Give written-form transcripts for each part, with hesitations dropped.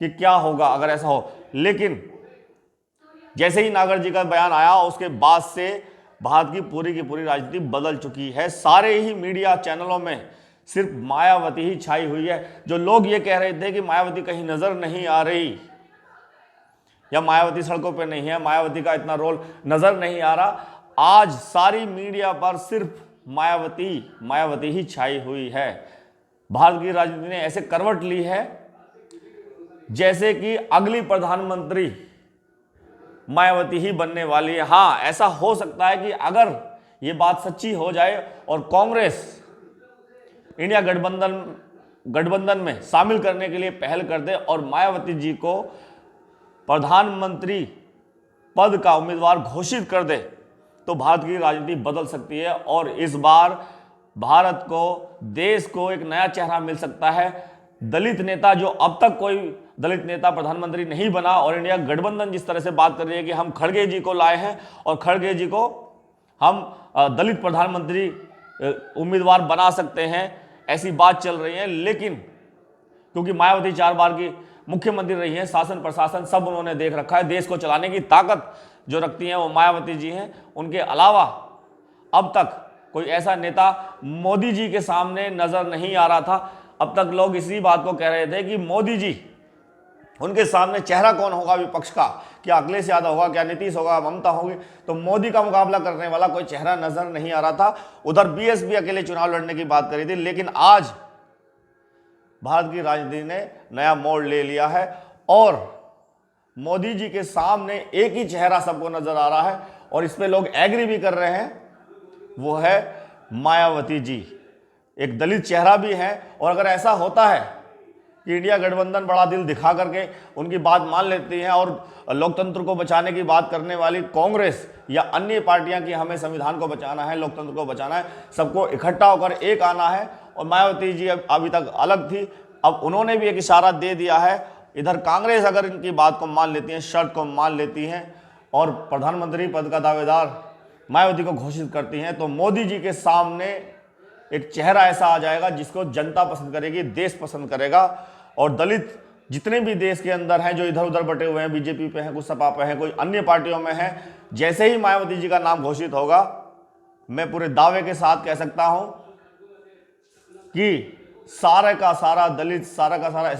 कि क्या होगा अगर ऐसा हो। लेकिन जैसे ही नागर जी का बयान आया उसके बाद से भारत की पूरी राजनीति बदल चुकी है। सारे ही मीडिया चैनलों में सिर्फ मायावती ही छाई हुई है। जो लोग ये कह रहे थे कि मायावती कहीं नजर नहीं आ रही या मायावती सड़कों पे नहीं है, मायावती का इतना रोल नजर नहीं आ रहा, आज सारी मीडिया पर सिर्फ मायावती ही छाई हुई है। भारत की राजनीति ने ऐसे करवट ली है जैसे कि अगली प्रधानमंत्री मायावती ही बनने वाली है। हां, ऐसा हो सकता है कि अगर यह बात सच्ची हो जाए और कांग्रेस इंडिया गठबंधन में शामिल करने के लिए पहल कर दे और मायावती जी को प्रधानमंत्री पद का उम्मीदवार घोषित कर दे, तो भारत की राजनीति बदल सकती है और इस बार भारत को, देश को एक नया चेहरा मिल सकता है। दलित नेता, जो अब तक कोई दलित नेता प्रधानमंत्री नहीं बना, और इंडिया गठबंधन जिस तरह से बात कर रही है कि हम खड़गे जी को लाए हैं और खड़गे जी को हम दलित प्रधानमंत्री उम्मीदवार बना सकते हैं, ऐसी बात चल रही है। लेकिन क्योंकि मायावती 4 बार की मुख्यमंत्री रही है, शासन प्रशासन सब उन्होंने देख रखा है, देश को चलाने की ताकत जो रखती हैं वो मायावती जी हैं। उनके अलावा अब तक कोई ऐसा नेता मोदी जी के सामने नजर नहीं आ रहा था। अब तक लोग इसी बात को कह रहे थे कि मोदी जी, उनके सामने चेहरा कौन होगा विपक्ष का, क्या अखिलेश यादव होगा, क्या नीतीश होगा, ममता होगी, तो मोदी का मुकाबला करने वाला कोई चेहरा नजर नहीं आ रहा था। उधर बीएसपी अकेले चुनाव लड़ने की बात करी थी। लेकिन आज भारत की राजनीति ने नया मोड़ ले लिया है और मोदी जी के सामने एक ही चेहरा सबको नजर आ रहा है और इस पे लोग एग्री भी कर रहे हैं, वो है मायावती जी। एक दलित चेहरा भी है। और अगर ऐसा होता है कि इंडिया गठबंधन बड़ा दिल दिखा करके उनकी बात मान लेती है और लोकतंत्र को बचाने की बात करने वाली कांग्रेस या अन्य पार्टियां कि हमें संविधान को बचाना है, लोकतंत्र को बचाना है, सबको इकट्ठा होकर एक आना है, और मायावती जी अभी तक अलग थी, अब उन्होंने भी एक इशारा दे दिया है। इधर कांग्रेस अगर इनकी बात को मान लेती है, शर्त को मान लेती है और प्रधानमंत्री पद का दावेदार मायावती को घोषित करती हैं, तो मोदी जी के सामने एक चेहरा ऐसा आ जाएगा जिसको जनता पसंद करेगी, देश पसंद करेगा। और दलित जितने भी देश के अंदर हैं, जो इधर उधर बटे हुए हैं, बीजेपी पे हैं, कुछ सपा पे हैं, कोई अन्य पार्टियों में हैं, जैसे ही मायावती जी का नाम घोषित होगा, मैं पूरे दावे के साथ कह सकता हूं कि सारा का सारा दलित, सारा का सारा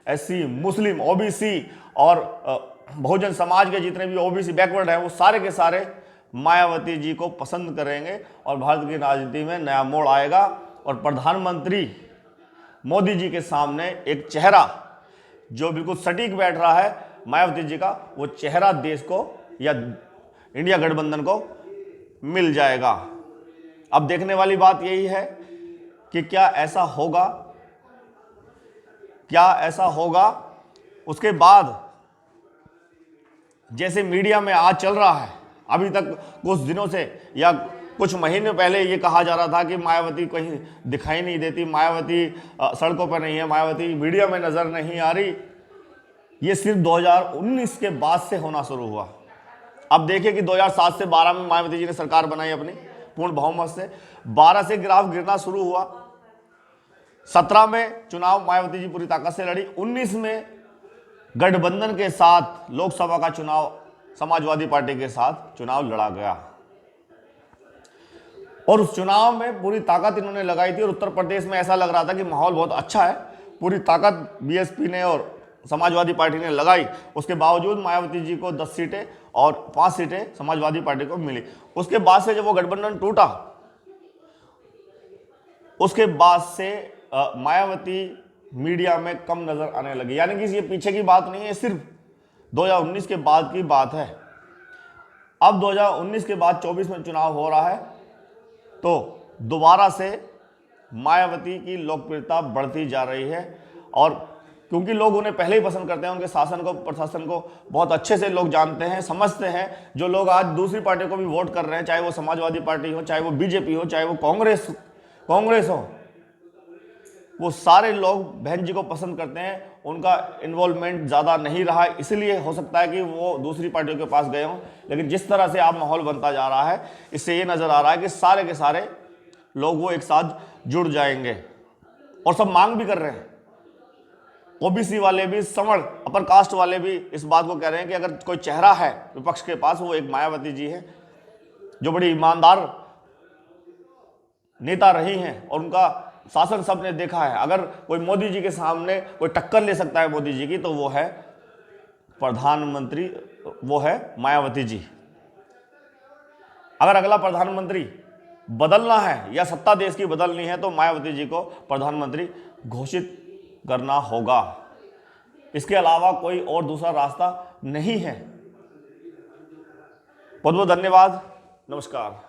एससी, मुस्लिम, ओबीसी और बहुजन समाज के जितने भी ओबीसी बैकवर्ड हैं, वो सारे के सारे मायावती जी को पसंद करेंगे और भारत की राजनीति में नया मोड़ आएगा। और प्रधानमंत्री मोदी जी के सामने एक चेहरा जो बिल्कुल सटीक बैठ रहा है मायावती जी का, वो चेहरा देश को या इंडिया गठबंधन को मिल जाएगा। अब देखने वाली बात यही है कि क्या ऐसा होगा। उसके बाद जैसे मीडिया में आज चल रहा है, अभी तक कुछ दिनों से या कुछ महीने पहले ये कहा जा रहा था कि मायावती कहीं दिखाई नहीं देती, मायावती सड़कों पर नहीं है, मायावती मीडिया में नजर नहीं आ रही। ये सिर्फ 2019 के बाद से होना शुरू हुआ। अब देखिए कि 2007 से 12 में मायावती जी ने सरकार बनाई अपनी पूर्ण बहुमत से, 12 से ग्राफ गिरना शुरू हुआ, 17 में चुनाव मायावती जी पूरी ताकत से लड़ी, 19 में गठबंधन के साथ लोकसभा का चुनाव समाजवादी पार्टी के साथ चुनाव लड़ा गया और उस चुनाव में पूरी ताकत इन्होंने लगाई थी। और उत्तर प्रदेश में ऐसा लग रहा था कि माहौल बहुत अच्छा है, पूरी ताकत बीएसपी ने और समाजवादी पार्टी ने लगाई। उसके बावजूद मायावती जी को 10 सीटें और 5 सीटें समाजवादी पार्टी को मिली। उसके बाद से जब वो गठबंधन टूटा, उसके बाद से मायावती मीडिया में कम नजर आने लगी। यानी कि ये पीछे की बात नहीं है, सिर्फ 2019 के बाद की बात है। अब 2019 के बाद 24 में चुनाव हो रहा है, तो दोबारा से मायावती की लोकप्रियता बढ़ती जा रही है। और क्योंकि लोग उन्हें पहले ही पसंद करते हैं, उनके शासन को, प्रशासन को बहुत अच्छे से लोग जानते हैं, समझते हैं। जो लोग आज दूसरी पार्टी को भी वोट कर रहे हैं, चाहे वो समाजवादी पार्टी हो, चाहे वो बीजेपी हो, चाहे वो कांग्रेस हो, वो सारे लोग बहन जी को पसंद करते हैं। उनका इन्वॉल्वमेंट ज़्यादा नहीं रहा, इसलिए हो सकता है कि वो दूसरी पार्टियों के पास गए हों। लेकिन जिस तरह से आप माहौल बनता जा रहा है, इससे ये नज़र आ रहा है कि सारे के सारे लोग वो एक साथ जुड़ जाएंगे और सब मांग भी कर रहे हैं। ओबीसी वाले भी, सवर्ण अपर कास्ट वाले भी इस बात को कह रहे हैं कि अगर कोई चेहरा है विपक्ष के पास वो एक मायावती जी है, जो बड़ी ईमानदार नेता रही हैं और उनका शासन सबने देखा है। अगर कोई मोदी जी के सामने कोई टक्कर ले सकता है मोदी जी की, तो वो है प्रधानमंत्री, वो है मायावती जी। अगर अगला प्रधानमंत्री बदलना है या सत्ता देश की बदलनी है तो मायावती जी को प्रधानमंत्री घोषित करना होगा। इसके अलावा कोई और दूसरा रास्ता नहीं है। बहुत बहुत धन्यवाद, नमस्कार।